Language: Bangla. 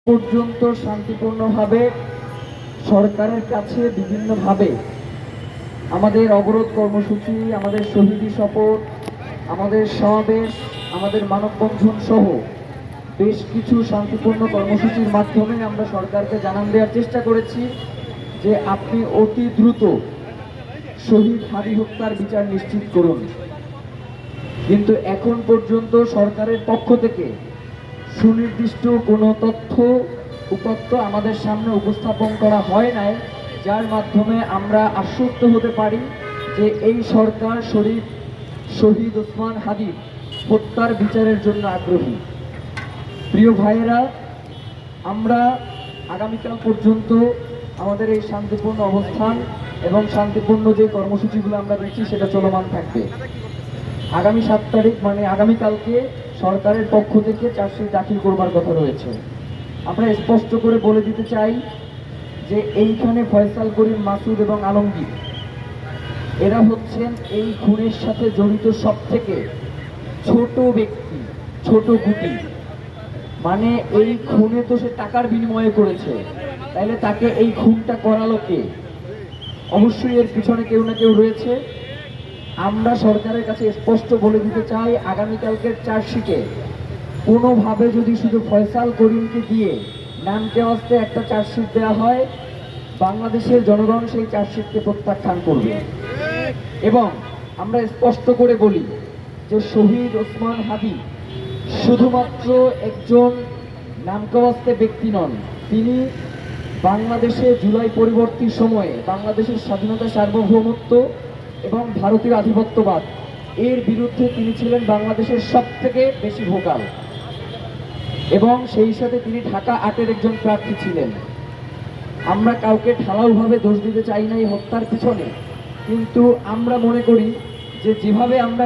পর্যন্ত শান্তিপূর্ণভাবে সরকারের কাছে বিভিন্নভাবে আমাদের অবরোধ কর্মসূচি, আমাদের শহীদী শপথ, আমাদের সমাবেশ, আমাদের মানববন্ধন সহ বেশ কিছু শান্তিপূর্ণ কর্মসূচির মাধ্যমে আমরা সরকারকে জানান দেওয়ার চেষ্টা করেছি যে আপনি অতি দ্রুত শহীদ হাদি হত্যার বিচার নিশ্চিত করুন। কিন্তু এখন পর্যন্ত সরকারের পক্ষ থেকে সুনির্দিষ্ট কোনো তথ্য উপাত্ত আমাদের সামনে উপস্থাপন করা হয় নাই, যার মাধ্যমে আমরা আশ্বস্ত হতে পারি যে এই সরকার শহীদ ওসমান হাদির হত্যার বিচারের জন্য আগ্রহী। প্রিয় ভাইয়েরা, আমরা আগামীকাল পর্যন্ত আমাদের এই শান্তিপূর্ণ অবস্থান এবং শান্তিপূর্ণ যে কর্মসূচিগুলো আমরা দিচ্ছি সেটা চলমান থাকবে। আগামী 7 তারিখ মানে আগামীকালকে সরকারের পক্ষ থেকে চার্জশিট দাখিল করবার কথা রয়েছে। আমরা স্পষ্ট করে বলে দিতে চাই যে এইখানে ফয়সাল করিম, মাসুদ এবং আলমগীর এরা হচ্ছেন এই খুনের সাথে জড়িত সবথেকে ছোট ব্যক্তি, ছোট গুটি। মানে এই খুনে তো সে টাকার বিনিময়ে করেছে, তাইলে তাকে এই খুনটা করালো কে? অবশ্যই এর পিছনে কেউ না কেউ রয়েছে। আমরা সরকারের কাছে স্পষ্ট বলে দিতে চাই, আগামীকালকের চার্জশিটে কোনোভাবে যদি শুধু ফয়সাল করিমকে দিয়ে নামকে অস্তে একটা চার্জশিট দেওয়া হয়, বাংলাদেশের জনগণ সেই চার্জশিটকে প্রত্যাখ্যান করবে। এবং আমরা স্পষ্ট করে বলি যে শহীদ ওসমান হাদি শুধুমাত্র একজন নামকাওয়াস্তে ব্যক্তি নন, তিনি বাংলাদেশে জুলাই পরবর্তী সময়ে বাংলাদেশের স্বাধীনতা, সার্বভৌমত্ব এবং ভারতীয় আধিপত্যবাদ এর বিরুদ্ধে তিনি ছিলেন বাংলাদেশের সবথেকে বেশি ভোকাল, এবং সেই সাথে তিনি ঢাকা 8-এর একজন প্রার্থী ছিলেন। আমরা কাউকে ঢালাওভাবে দোষ দিতে চাই না এই হত্যার পিছনে, কিন্তু আমরা মনে করি যে যেভাবে আমরা